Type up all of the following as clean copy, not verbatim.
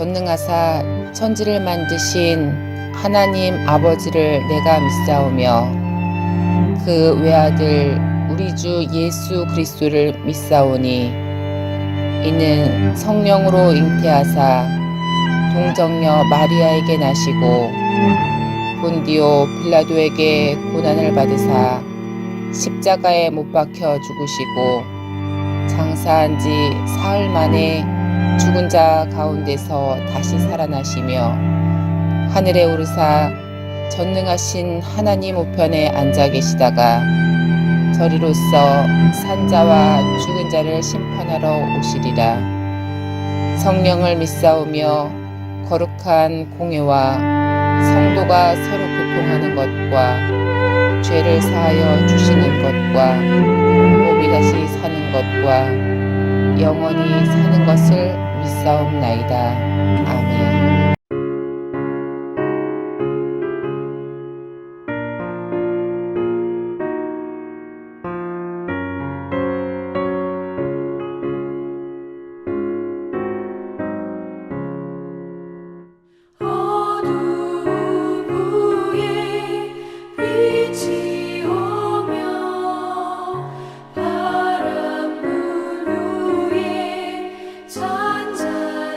전능하사 천지를 만드신 하나님 아버지를 내가 믿사오며 그 외아들 우리 주 예수 그리스도를 믿사오니 이는 성령으로 잉태하사 동정녀 마리아에게 나시고 본디오 빌라도에게 고난을 받으사 십자가에 못 박혀 죽으시고 장사한 지 사흘 만에 죽은 자 가운데서 다시 살아나시며 하늘에 오르사 전능하신 하나님 우편에 앉아 계시다가 저리로서 산자와 죽은 자를 심판하러 오시리라. 성령을 믿사오며 거룩한 공회와 성도가 서로 교통하는 것과 죄를 사하여 주시는 것과 몸이 다시 사는 것과 영원히 사는 것을 믿사옵나이다. 아멘. 잔잔하고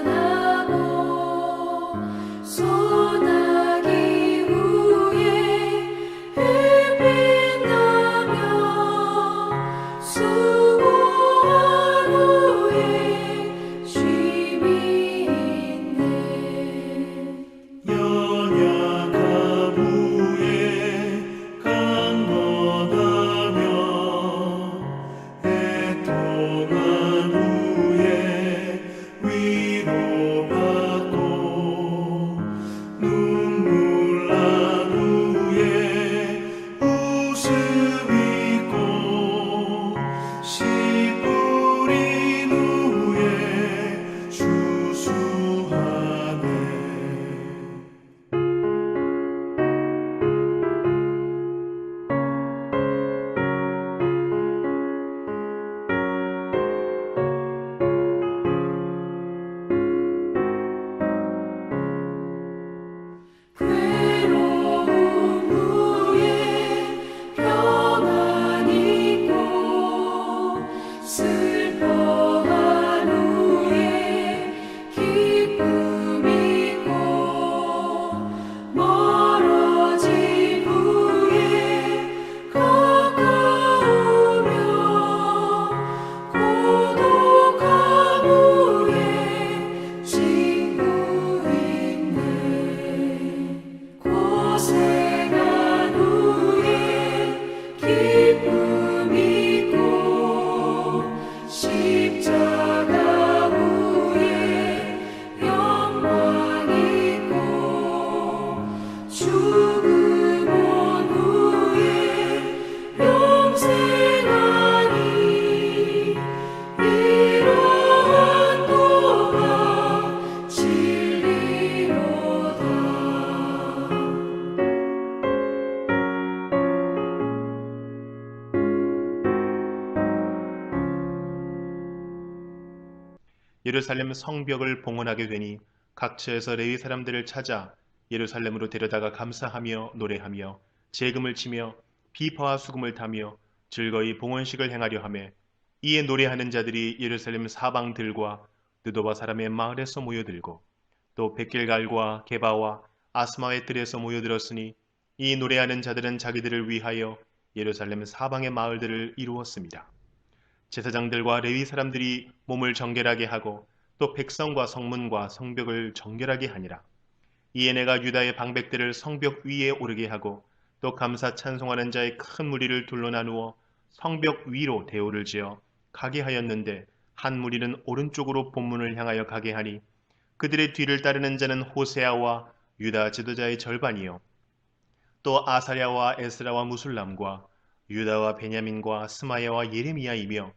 고생한 후에 기쁨 있고 십자가 후에 영광 있고 죽음 온 후에 영생하니 이러한 도가 진리로다. 예루살렘 성벽을 봉헌하게 되니 각처에서 레위 사람들을 찾아 예루살렘으로 데려다가 감사하며 노래하며 재금을 치며 비파와 수금을 타며 즐거이 봉헌식을 행하려 하며 이에 노래하는 자들이 예루살렘 사방들과 느도바 사람의 마을에서 모여들고 또 백길갈과 게바와 아스마의 뜰에서 모여들었으니 이 노래하는 자들은 자기들을 위하여 예루살렘 사방의 마을들을 이루었습니다. 제사장들과 레위 사람들이 몸을 정결하게 하고 또 백성과 성문과 성벽을 정결하게 하니라. 이에 내가 유다의 방백들을 성벽 위에 오르게 하고 또 감사 찬송하는 자의 큰 무리를 둘러 나누어 성벽 위로 대오를 지어 가게 하였는데 한 무리는 오른쪽으로 본문을 향하여 가게 하니 그들의 뒤를 따르는 자는 호세아와 유다 지도자의 절반이요 또 아사랴와 에스라와 무술람과 유다와 베냐민과 스마야와 예레미야이며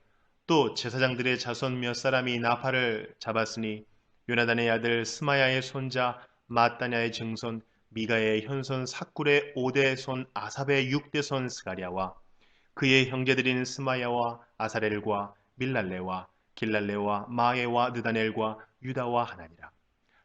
또 제사장들의 자손 몇 사람이 나팔을 잡았으니 요나단의 아들 스마야의 손자 마따냐의 증손 미가의 현손 삭굴의 5대 손 아삽의 6대 손 스가랴와 그의 형제들인 스마야와 아사렐과 밀랄레와 길랄레와 마에와 느다넬과 유다와 하나니라.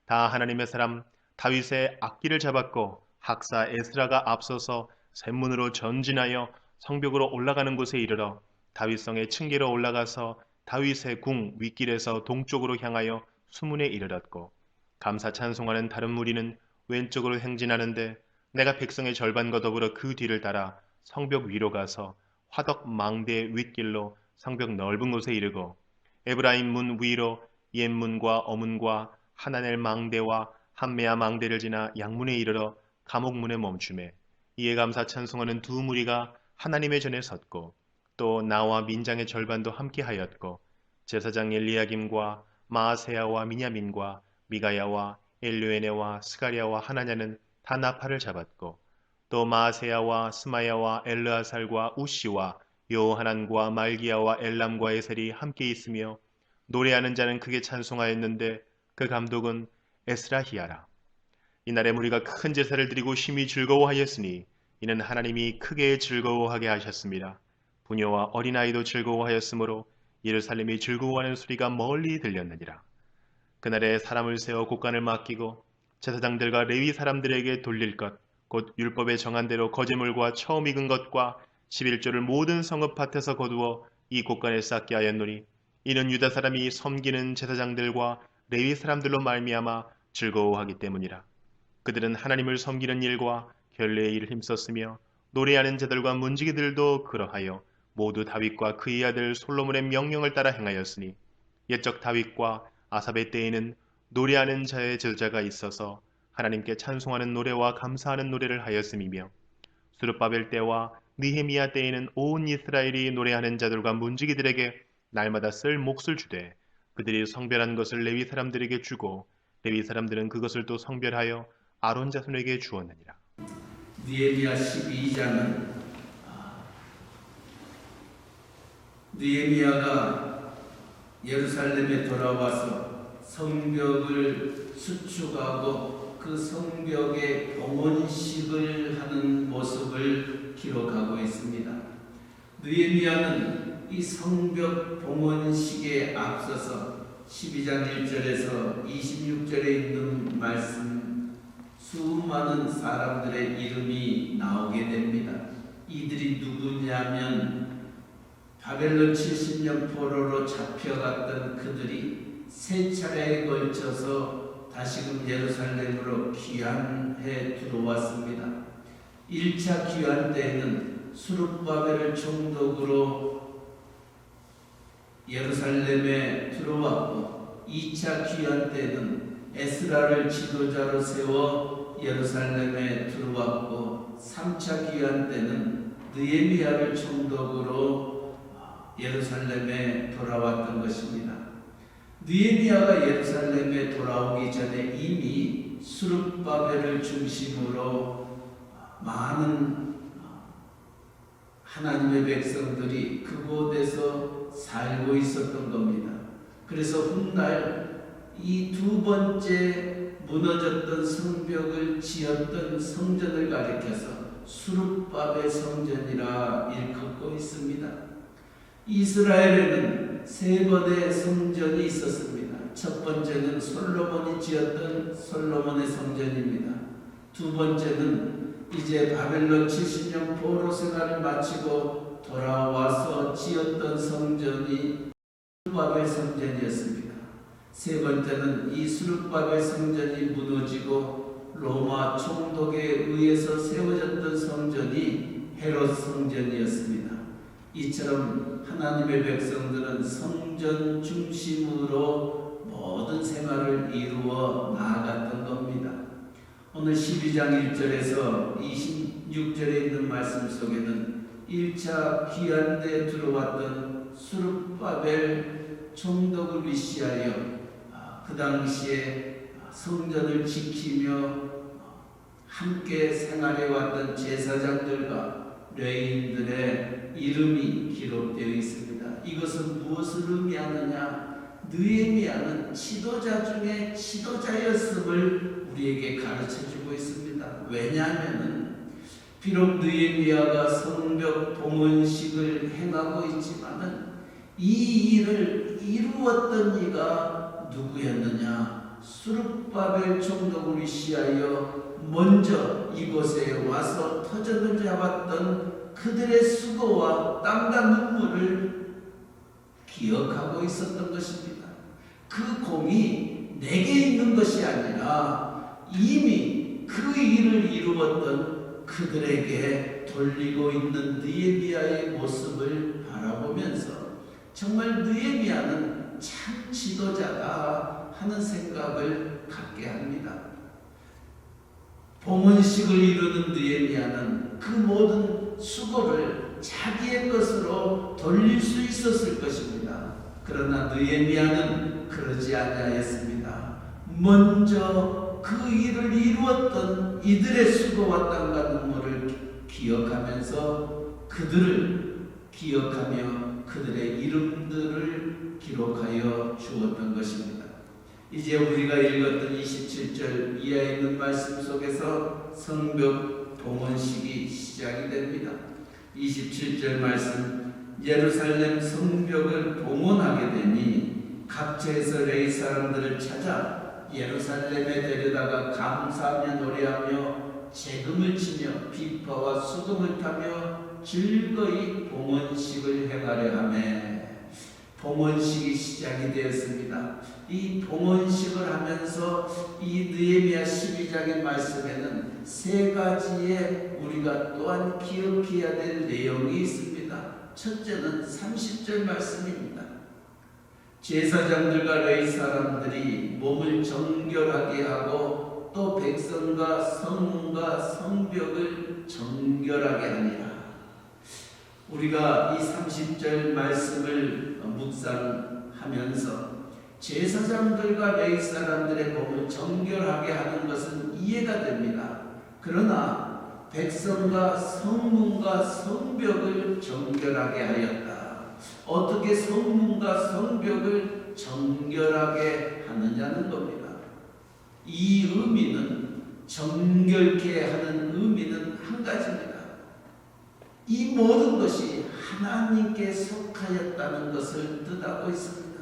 다 하나님의 사람 다윗의 악기를 잡았고 학사 에스라가 앞서서 샘문으로 전진하여 성벽으로 올라가는 곳에 이르러 다윗성의 층계로 올라가서 다윗의 궁 윗길에서 동쪽으로 향하여 수문에 이르렀고 감사 찬송하는 다른 무리는 왼쪽으로 행진하는데 내가 백성의 절반과 더불어 그 뒤를 따라 성벽 위로 가서 화덕 망대 윗길로 성벽 넓은 곳에 이르고 에브라임 문 위로 옛문과 어문과 하나넬 망대와 한메아 망대를 지나 양문에 이르러 감옥문에 멈추매 이에 감사 찬송하는 두 무리가 하나님의 전에 섰고 또 나와 민장의 절반도 함께 하였고 제사장 엘리야김과 마아세야와 미냐민과 미가야와 엘료에네와 스가랴와 하나냐는 다 나팔을 잡았고 또 마아세야와 스마야와 엘르아살과 우시와 요하난과 말기야와 엘람과 에셀이 함께 있으며 노래하는 자는 크게 찬송하였는데 그 감독은 에스라히야라. 이날에 무리가 큰 제사를 드리고 심히 즐거워하였으니 이는 하나님이 크게 즐거워하게 하셨습니다. 부녀와 어린아이도 즐거워하였으므로 예루살렘이 즐거워하는 소리가 멀리 들렸느니라. 그날에 사람을 세워 곡간을 맡기고 제사장들과 레위 사람들에게 돌릴 것 곧 율법에 정한 대로 거제물과 처음 익은 것과 11조를 모든 성읍밭에서 거두어 이 곡간에 쌓게 하였노니 이는 유다 사람이 섬기는 제사장들과 레위 사람들로 말미암아 즐거워하기 때문이라. 그들은 하나님을 섬기는 일과 결례의 일을 힘썼으며 노래하는 자들과 문지기들도 그러하여 모두 다윗과 그의 아들 솔로몬의 명령을 따라 행하였으니 옛적 다윗과 아삽의 때에는 노래하는 자의 제자가 있어서 하나님께 찬송하는 노래와 감사하는 노래를 하였음이며 스룹바벨 때와 느헤미야 때에는 온 이스라엘이 노래하는 자들과 문지기들에게 날마다 쓸 몫을 주되 그들이 성별한 것을 레위 사람들에게 주고 레위 사람들은 그것을 또 성별하여 아론 자손에게 주었느니라. 느헤미야 12장은 느헤미야가 예루살렘에 돌아와서 성벽을 수축하고 그 성벽에 봉헌식을 하는 모습을 기록하고 있습니다. 느헤미야는 이 성벽 봉헌식에 앞서서 12장 1절에서 26절에 있는 말씀 수많은 사람들의 이름이 나오게 됩니다. 이들이 누구냐면 바벨론 70년 포로로 잡혀갔던 그들이 세 차례에 걸쳐서 다시금 예루살렘으로 귀환해 들어왔습니다. 1차 귀환 때에는 수룹바벨을 총독으로 예루살렘에 들어왔고 2차 귀환 때는 에스라를 지도자로 세워 예루살렘에 들어왔고 3차 귀환 때는 느헤미야를 총독으로 예루살렘에 돌아왔던 것입니다. 느헤미야가 예루살렘에 돌아오기 전에 이미 수룹바벨을 중심으로 많은 하나님의 백성들이 그곳에서 살고 있었던 겁니다. 그래서 훗날 이 두 번째 무너졌던 성벽을 지었던 성전을 가리켜서 수룹바벨 성전이라 일컫고 있습니다. 이스라엘에는 세 번의 성전이 있었습니다. 첫 번째는 솔로몬이 지었던 솔로몬의 성전입니다. 두 번째는 이제 바벨론 70년 포로 생활을 마치고 돌아와서 지었던 성전이 수룹바벨 성전이었습니다. 세 번째는 이 수룹바벨 성전이 무너지고 로마 총독에 의해서 세워졌던 성전이 헤롯 성전이었습니다. 이처럼 하나님의 백성들은 성전 중심으로 모든 생활을 이루어 나아갔던 겁니다. 오늘 12장 1절에서 26절에 있는 말씀 속에는 1차 귀환 때 들어왔던 수룹바벨 총독을 위시하여 그 당시에 성전을 지키며 함께 생활해왔던 제사장들과 레위인들의 이름이 기록되어 있습니다. 이것은 무엇을 의미하느냐? 느헤미야는 지도자 중에 지도자였음을 우리에게 가르쳐주고 있습니다. 왜냐하면 비록 느헤미야가 성벽 봉헌식을 행하고 있지만은 이 일을 이루었던 이가 누구였느냐? 수룹바벨 총독을 위시하여 먼저 이곳에 와서 터전을 잡았던 그들의 수고와 땀과 눈물을 기억하고 있었던 것입니다. 그 공이 내게 있는 것이 아니라 이미 그 일을 이루었던 그들에게 돌리고 있는 느헤미야의 모습을 바라보면서 정말 느헤미야는 참 지도자다 하는 생각을 갖게 합니다. 봉헌식을 이루는 느헤미야는 그 모든 수고를 자기의 것으로 돌릴 수 있었을 것입니다. 그러나 느헤미야는 그러지 아니하였습니다. 먼저 그 일을 이루었던 이들의 수고와 땀과 눈물을 기억하면서 그들을 기억하며 그들의 이름들을 기록하여 주었던 것입니다. 이제 우리가 읽었던 27절 이하에 있는 말씀 속에서 성벽 봉헌식이 시작이 됩니다. 27절 말씀, 예루살렘 성벽을 봉헌하게 되니 각처에서 레위 사람들을 찾아 예루살렘에 데려다가 감사하며 노래하며 재금을 치며 비파와 수금을 타며 즐거이 봉헌식을 행하려 하매 봉헌식이 시작이 되었습니다. 이 봉헌식을 하면서 이 느헤미야 12장의 말씀에는 세 가지의 우리가 또한 기억해야 될 내용이 있습니다. 첫째는 30절 말씀입니다. 제사장들과 레위 사람들이 몸을 정결하게 하고 또 백성과 성문과 성벽을 정결하게 하니라. 우리가 이 30절 말씀을 묵상하면서 제사장들과 레위 사람들의 몸을 정결하게 하는 것은 이해가 됩니다. 그러나 백성과 성문과 성벽을 정결하게 하였다. 어떻게 성문과 성벽을 정결하게 하느냐는 겁니다. 이 의미는 정결케 하는 의미는 한 가지입니다. 이 모든 것이 하나님께 속하였다는 것을 뜻하고 있습니다.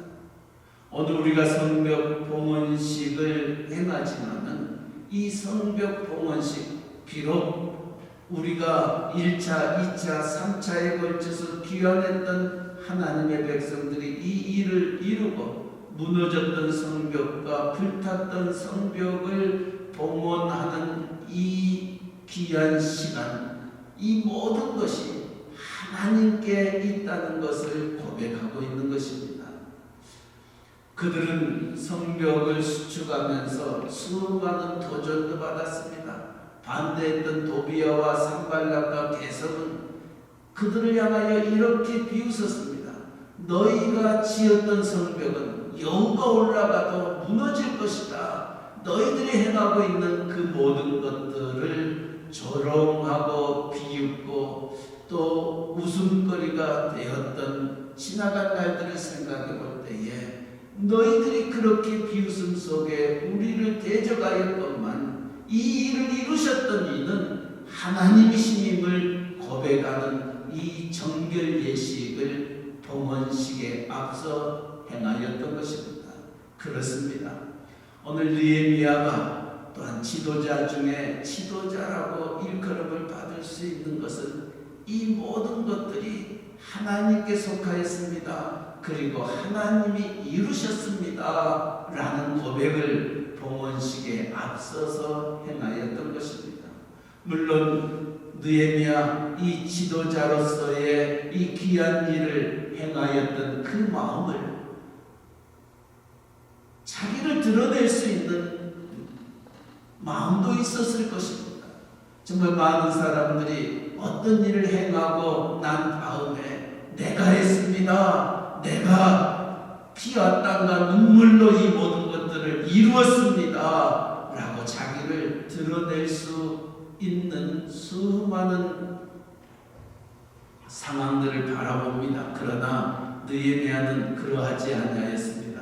오늘 우리가 성벽 봉헌식을 행하지만은 이 성벽 봉헌식 비록 우리가 1차, 2차, 3차에 걸쳐서 귀환했던 하나님의 백성들이 이 일을 이루고 무너졌던 성벽과 불탔던 성벽을 봉헌하는 이 귀한 시간, 이 모든 것이 하나님께 있다는 것을 고백하고 있는 것입니다. 그들은 성벽을 수축하면서 수많은 도전도 받았습니다. 반대했던 도비아와 산발락과 게석은 그들을 향하여 이렇게 비웃었습니다. 너희가 지었던 성벽은 여호가 올라가도 무너질 것이다. 너희들이 행하고 있는 그 모든 것들을 조롱하고 비웃고 또 웃음거리가 되었던 지나간 날들을 생각해 볼 때에 너희들이 그렇게 비웃음 속에 우리를 대적하였건만 이 일을 이루셨던 이는 하나님이심임을 고백하는 이 정결 예식을 봉헌식에 앞서 행하였던 것입니다. 그렇습니다. 오늘 느헤미야가 또한 지도자 중에 지도자라고 일컬음을 받을 수 있는 것은 이 모든 것들이 하나님께 속하였습니다. 그리고 하나님이 이루셨습니다. 라는 고백을 봉헌식에 앞서서 행하였던 것입니다. 물론 느헤미야 이 지도자로서의 이 귀한 일을 행하였던 그 마음을 자기를 드러낼 수 있는 마음도 있었을 것입니다. 정말 많은 사람들이 어떤 일을 행하고 난 다음에 내가 했습니다. 내가 피와 땀과 눈물로 이 모든 것들을 이루었습니다. 라고 자기를 드러낼 수 있는 수많은 상황들을 바라봅니다. 그러나 느헤미야는 그러하지 아니하였습니다.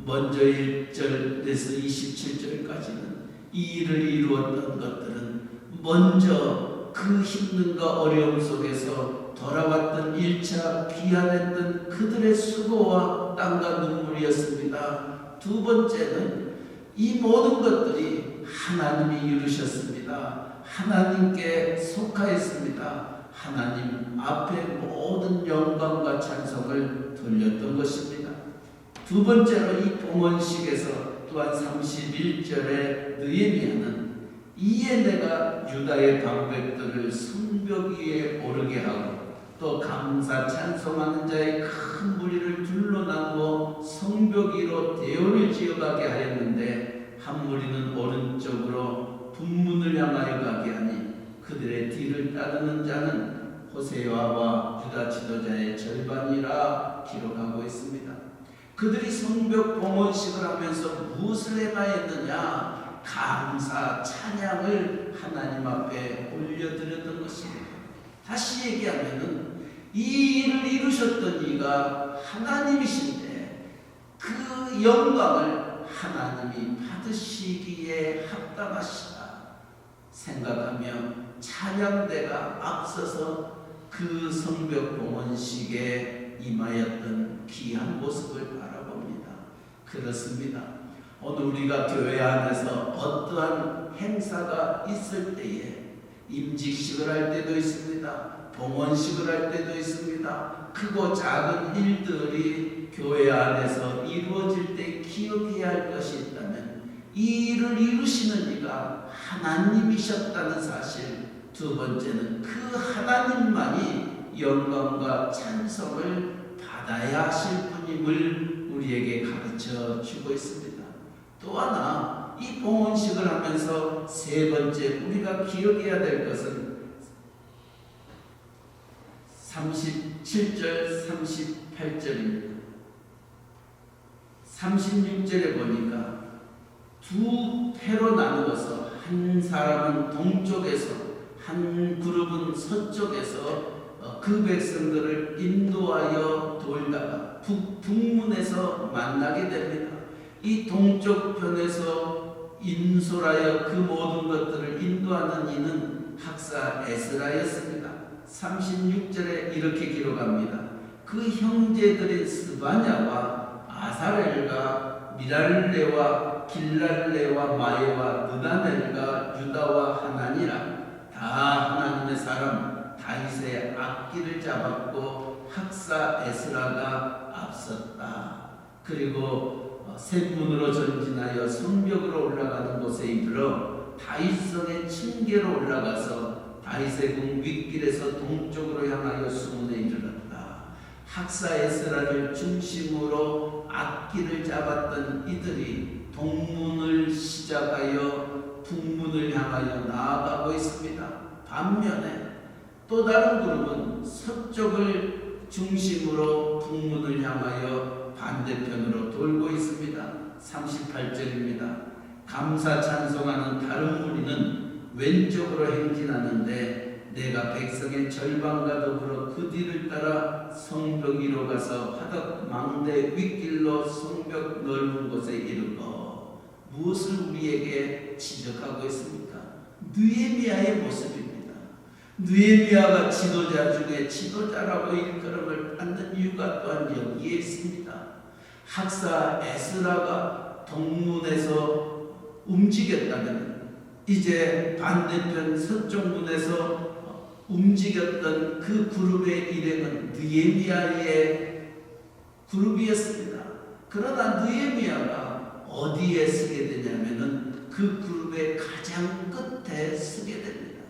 먼저 1절에서 27절까지는 이 일을 이루었던 것들은 먼저 그 힘듦과 어려움 속에서 돌아왔던 1차 비안했던 그들의 수고와 땀과 눈물이었습니다. 두 번째는 이 모든 것들이 하나님이 이루셨습니다. 하나님께 속하였습니다. 하나님 앞에 모든 영광과 찬송을 돌렸던 것입니다. 두 번째로 이 봉헌식에서 또한 31절에 느헤미야는 이에 내가 유다의 방백들을 성벽 위에 오르게 하고 또 감사 찬송하는 자의 큰 무리를 둘러나고 성벽 위로 대오를 지어가게 하였는데 한 무리는 오른쪽으로 북문을 향하여 가게 하니 그들의 뒤를 따르는 자는 호세아와 유다 지도자의 절반이라 기록하고 있습니다. 그들이 성벽 봉헌식을 하면서 무엇을 행하였느냐? 감사, 찬양을 하나님 앞에 올려드렸던 것입니다. 다시 얘기하면은 이 일을 이루셨던 이가 하나님이신데 그 영광을 하나님이 받으시기에 합당하시다 생각하며 찬양대가 앞서서 그 성벽 봉헌식에 임하였던 귀한 모습을 바라봅니다. 그렇습니다. 오늘 우리가 교회 안에서 어떠한 행사가 있을 때에 임직식을 할 때도 있습니다. 봉헌식을 할 때도 있습니다. 크고 작은 일들이 교회 안에서 이루어질 때 기억해야 할 것이 있다면 이 일을 이루시는 이가 하나님이셨다는 사실, 두 번째는 그 하나님만이 영광과 찬송을 받아야 하실 분임을 우리에게 가르쳐 주고 있습니다. 또 하나 이 봉헌식을 하면서 세 번째 우리가 기억해야 될 것은 37절 38절입니다. 36절에 보니까 두 패로 나누어서 한 사람은 동쪽에서 한 그룹은 서쪽에서 그 백성들을 인도하여 돌다가 북문에서 만나게 됩니다. 이 동쪽 편에서 인솔하여 그 모든 것들을 인도하는 이는 학사 에스라였습니다. 36절에 이렇게 기록합니다. 그 형제들인 스바냐와 아사렐과 미랄레와 길랄레와 마에와 느다넬과 유다와 하나니라 다 하나님의 사람 다윗의 악기를 잡았고 학사 에스라가 앞섰다. 그리고 셋문으로 전진하여 성벽으로 올라가는 곳에 이르러 다윗성의 층계로 올라가서 다윗의 궁 윗길에서 동쪽으로 향하여 수문에 이르렀다. 학사 에스라를 중심으로 악기를 잡았던 이들이 동문을 시작하여 북문을 향하여 나아가고 있습니다. 반면에 또 다른 그룹은 서쪽을 중심으로 북문을 향하여 반대편으로 돌고 있습니다. 38절입니다. 감사 찬송하는 다른 무리는 왼쪽으로 행진하는데 내가 백성의 절반과 더불어 그 뒤를 따라 성벽 위로 가서 화덕 망대 윗길로 성벽 넓은 곳에 이르고 무엇을 우리에게 지적하고 있습니까? 느헤미야의 모습입니다. 느헤미야가 지도자 중에 지도자라고 일컬음을 받는 이유가 또한 여기에 있습니다. 학사 에스라가 동문에서 움직였다면 이제 반대편 서쪽 문에서 움직였던 그 그룹의 일행은 느헤미야의 그룹이었습니다. 그러나 느헤미야가 어디에 서게 되냐면은 그 그룹의 가장 끝에 서게 됩니다.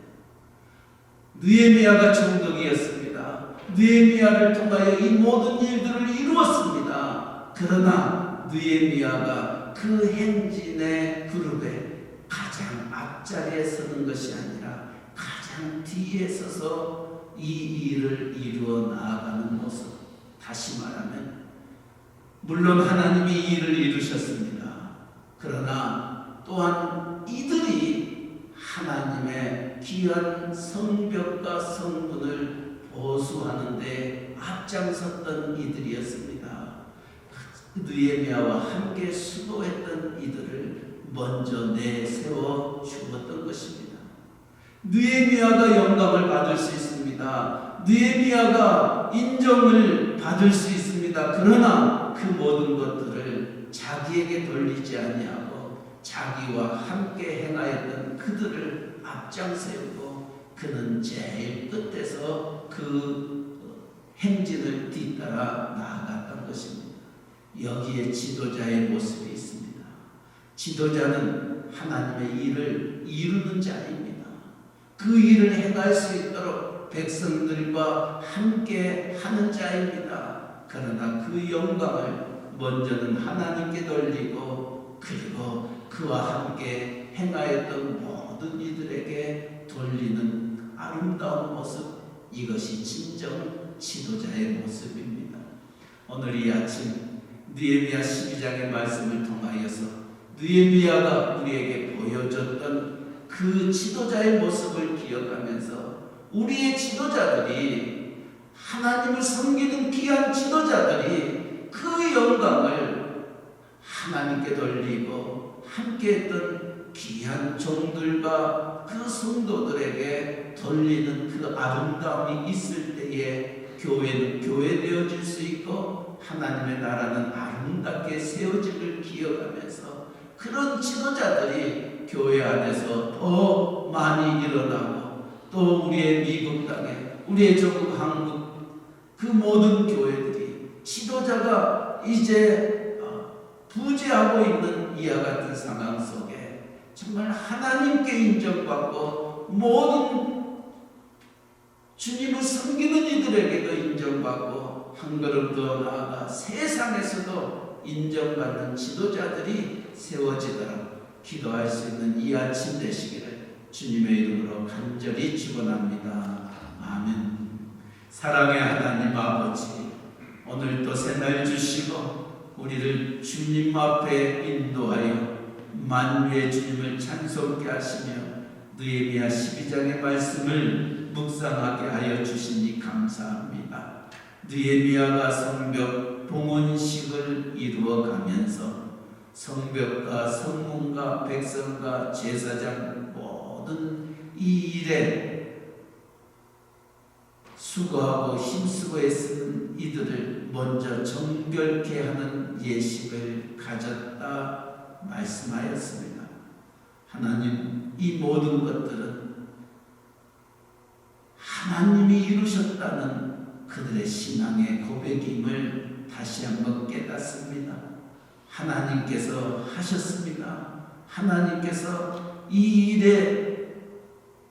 느헤미야가 총독이었습니다. 느헤미야를 통하여 이 모든 일들을 이루었습니다. 그러나 느헤미야가 그 행진의 그룹의 가장 앞자리에 서는 것이 아니라 가장 뒤에 서서 이 일을 이루어 나아가는 모습. 다시 말하면 물론 하나님이 이 일을 이루셨습니다. 그러나 또한 이들이 하나님의 귀한 성벽과 성문을 보수하는 데 앞장섰던 이들이었습니다. 느헤미야와 함께 수고했던 이들을 먼저 내세워 주었던 것입니다. 느헤미야가 영광을 받을 수 있습니다. 느헤미야가 인정을 받을 수 있습니다. 그러나 그 모든 것들을 자기에게 돌리지 아니하고 자기와 함께 행하였던 그들을 앞장세우고 그는 제일 끝에서 그 행진을 뒤따라 나아갔던 것입니다. 여기에 지도자의 모습이 있습니다. 지도자는 하나님의 일을 이루는 자입니다. 그 일을 행할 수 있도록 백성들과 함께 하는 자입니다. 그러나 그 영광을 먼저는 하나님께 돌리고 그리고 그와 함께 행하였던 모든 이들에게 돌리는 아름다운 모습, 이것이 진정 지도자의 모습입니다. 오늘 이 아침 느헤미야 12장의 말씀을 통하여서 느헤미야가 우리에게 보여줬던 그 지도자의 모습을 기억하면서 우리의 지도자들이 하나님을 섬기는 귀한 지도자들이 그 영광을 하나님께 돌리고 함께했던 귀한 종들과 그 성도들에게 돌리는 그 아름다움이 있을 때에 교회는 교회되어질 수 있고 하나님의 나라는 아름답게 세워짐을 기억하면서 그런 지도자들이 교회 안에서 더 많이 일어나고 또 우리의 미국 땅에 우리의 조국 한국 그 모든 교회들이 지도자가 이제 부재하고 있는 이와 같은 상황 속에 정말 하나님께 인정받고 모든 주님을 섬기는 이들에게도 인정받고 한 걸음 더 나아가 세상에서도 인정받는 지도자들이 세워지도록 기도할 수 있는 이 아침 되시기를 주님의 이름으로 간절히 축원합니다. 아멘. 사랑의 하나님 아버지, 오늘도 새날 주시고 우리를 주님 앞에 인도하여 만유의 주님을 찬송케 하시며 느헤미야 12장의 말씀을 묵상하게 하여 주시니 감사합니다. 느헤미야가 성벽 봉헌식을 이루어가면서 성벽과 성문과 백성과 제사장 모든 이 일에 수고하고 힘쓰고 애쓰는 이들을 먼저 정결케 하는 예식을 가졌다 말씀하였습니다. 하나님, 이 모든 것들은 하나님이 이루셨다는 그들의 신앙의 고백임을 다시 한번 깨닫습니다. 하나님께서 하셨습니다. 하나님께서 이 일의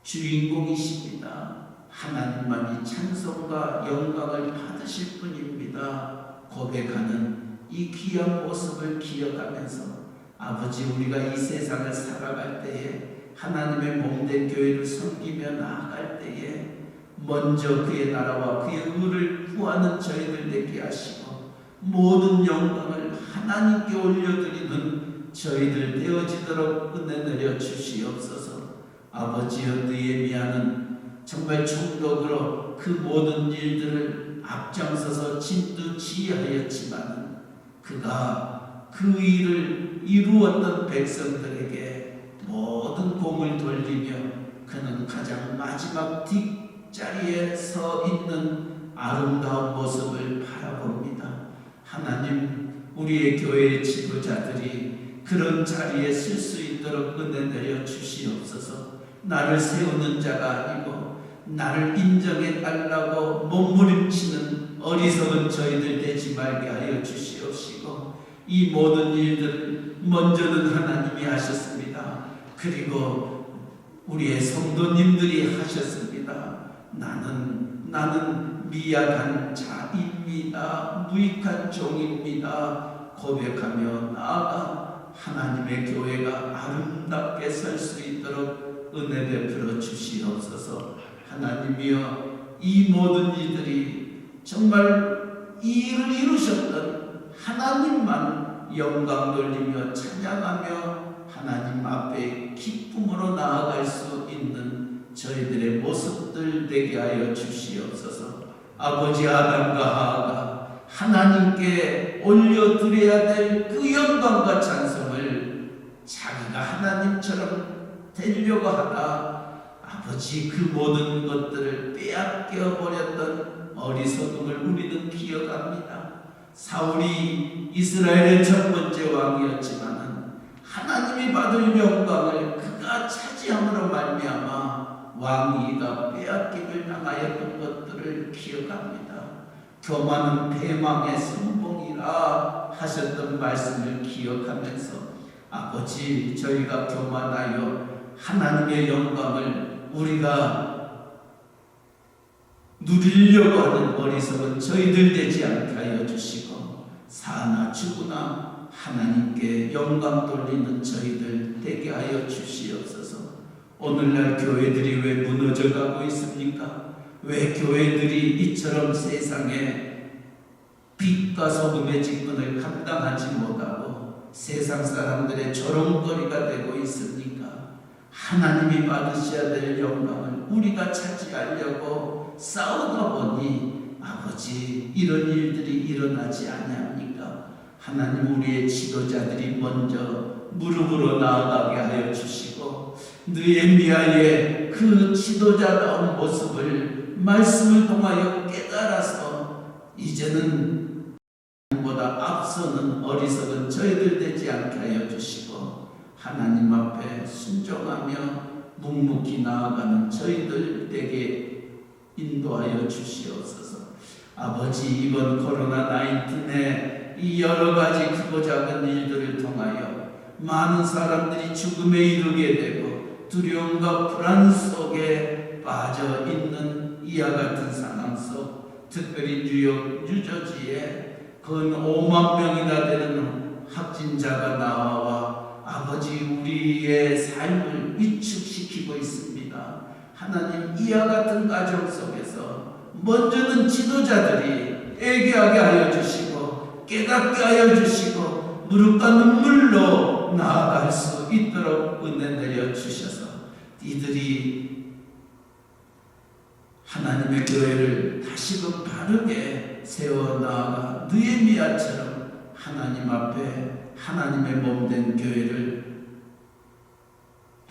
주인공이십니다. 하나님만이 찬송과 영광을 받으실 분입니다. 고백하는 이 귀한 모습을 기억하면서 아버지, 우리가 이 세상을 살아갈 때에 하나님의 몸된 교회를 섬기며 나아갈 때에 먼저 그의 나라와 그의 의를 구하는 저희들 되게 하시고 모든 영광을 하나님께 올려드리는 저희들 되어지도록 은혜 내려 주시옵소서. 아버지여, 느헤미야는 정말 총독으로 그 모든 일들을 앞장서서 진두지휘하였지만 그가 그 일을 이루었던 백성들에게 모든 공을 돌리며 그는 가장 마지막 뒷자리에 서 있는 아름다운 모습을 바라봅니다. 하나님, 우리의 교회의 지도자들이 그런 자리에 쓸 수 있도록 은혜 내려 주시옵소서. 나를 세우는 자가 아니고 나를 인정해 달라고 몸부림치는 어리석은 저희들 되지 말게 하여 주시옵시고 이 모든 일들을 먼저는 하나님이 하셨습니다. 그리고 우리의 성도님들이 하셨습니다. 나는 미약한 자입니다. 무익한 종입니다. 고백하며 나아가 하나님의 교회가 아름답게 설 수 있도록 은혜 베풀어 주시옵소서. 하나님이여, 이 모든 이들이 정말 이 일을 이루셨던 하나님만 영광 돌리며 찬양하며 하나님 앞에 기쁨으로 나아갈 수 있는 저희들의 모습들 되게 하여 주시옵소서. 아버지, 아담과 하와가 하나님께 올려드려야 될 그 영광과 찬송을 자기가 하나님처럼 되려고 하다 아버지 그 모든 것들을 빼앗겨 버렸던 어리석음을 우리는 기억합니다. 사울이 이스라엘의 첫 번째 왕이었지만 하나님이 받을 영광을 그가 차지함으로 말미암아 왕위가 빼앗김을 당하였던 것들을 기억합니다. 교만은 패망의 선봉이라 하셨던 말씀을 기억하면서 아버지, 저희가 교만하여 하나님의 영광을 우리가 누리려고 하는 어리석은 저희들 되지 않게 하여 주시고 사나 죽으나 하나님께 영광 돌리는 저희들 되게 하여 주시옵소서. 오늘날 교회들이 왜 무너져가고 있습니까? 왜 교회들이 이처럼 세상에 빛과 소금의 직분을 감당하지 못하고 세상 사람들의 조롱거리가 되고 있습니까? 하나님이 받으셔야 될 영광을 우리가 차지하려고 싸우다 보니 아버지, 이런 일들이 일어나지 아니합니까? 하나님, 우리의 지도자들이 먼저 무릎으로 나아가게 하여 주시고 느헤미야의 그 지도자다운 모습을 말씀을 통하여 깨달아서 이제는 보다 앞서는 어리석은 저희들 되지 않게 하여 주시고 하나님 앞에 순종하며 묵묵히 나아가는 저희들 되게 인도하여 주시옵소서. 아버지, 이번 코로나19의 이 여러 가지 크고 작은 일들을 통하여 많은 사람들이 죽음에 이르게 되고 두려움과 불안 속에 빠져 있는 이와 같은 상황 속 특별히 뉴욕, 뉴저지에 근 5만 명이나 되는 확진자가 나와 아버지, 우리의 삶을 위축시키고 있습니다. 하나님, 이와 같은 가정 속에서 먼저는 지도자들이 애교하게 하여 주시고 깨닫게 하여 주시고 무릎과 눈물로 나아갈 수 있도록 은혜 내려 주셔서 이들이 하나님의 교회를 다시금 바르게 세워나가 느헤미야처럼 하나님 앞에 하나님의 몸된 교회를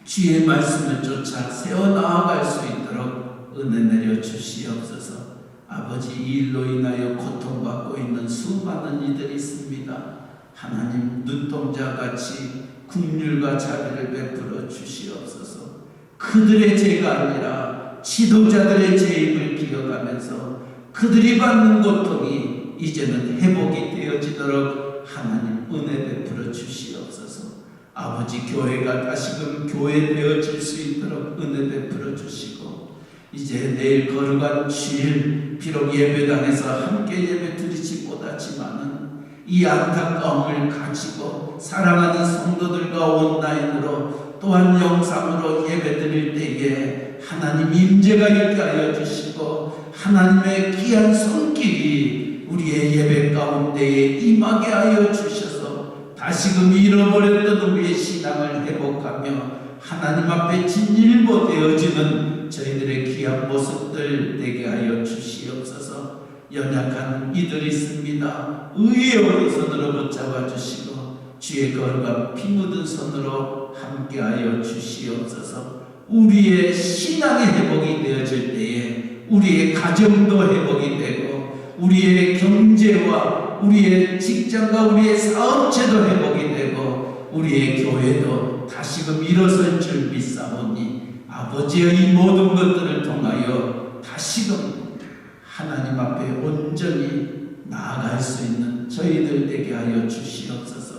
주의 말씀을 쫓아 세워나갈 수 있도록 은혜 내려 주시옵소서. 아버지, 이 일로 인하여 고통받고 있는 수많은 이들이 있습니다. 하나님, 눈동자같이 긍휼과 자비를 베풀어 주시옵소서. 그들의 죄가 아니라 지도자들의 죄임을 기억하면서 그들이 받는 고통이 이제는 회복이 되어지도록 하나님 은혜 베풀어 주시옵소서. 아버지, 교회가 다시금 교회 되어질 수 있도록 은혜 베풀어 주시고 이제 내일 거룩한 주일 비록 예배당에서 함께 예배 드리지 못하지만은 이 안타까움을 가지고 사랑하는 성도들과 온라인으로 또한 영상으로 예배드릴 때에 하나님 임재가 있게 하여 주시고 하나님의 귀한 손길이 우리의 예배 가운데에 임하게 하여 주셔서 다시금 잃어버렸던 우리의 신앙을 회복하며 하나님 앞에 진일보 되어지는 저희들의 귀한 모습들 되게 하여 주시옵소서. 연약한 이들이 있습니다. 의의 오른손으로 붙잡아 주시고 주의 거룩한 피 묻은 손으로 함께하여 주시옵소서. 우리의 신앙의 회복이 되어질 때에 우리의 가정도 회복이 되고 우리의 경제와 우리의 직장과 우리의 사업체도 회복이 되고 우리의 교회도 다시금 일어설 줄 믿사오니 아버지의 이 모든 것들을 통하여 다시금 하나님 앞에 온전히 나아갈 수 있는 저희들 되게 하여 주시옵소서.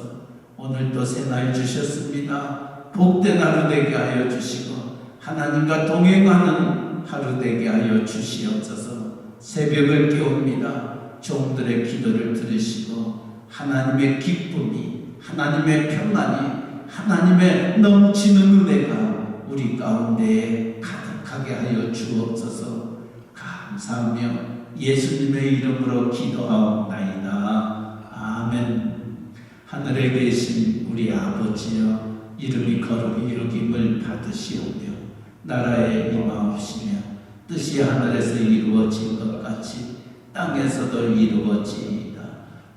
오늘도 새날 주셨습니다. 복된 하루 되게 하여 주시고 하나님과 동행하는 하루 되게 하여 주시옵소서. 새벽을 깨웁니다. 종들의 기도를 들으시고 하나님의 기쁨이 하나님의 평안이 하나님의 넘치는 은혜가 우리 가운데에 가득하게 하여 주옵소서. 감사하며 예수님의 이름으로 기도하옵나이다. 아멘. 하늘에 계신 우리 아버지여, 이름이 거룩히 여김을 받으시오며 나라에 임하옵시며 뜻이 하늘에서 이루어진 것 같이 땅에서도 이루어지이다.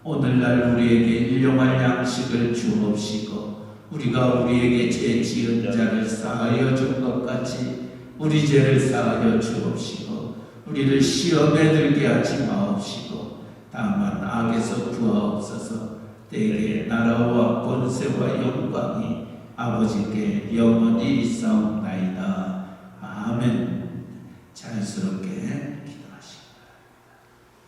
오늘날 우리에게 일용할 양식을 주옵시고 우리가 우리에게 죄 지은 자를 사하여 준 것 같이 우리 죄를 사하여 주옵시고 우리를 시험에 들게 하지 마옵시고 다만 악에서 구하옵소서. 때에 나라와 권세와 영광이 아버지께 영원히 있사옵나이다. 아멘. 자연스럽게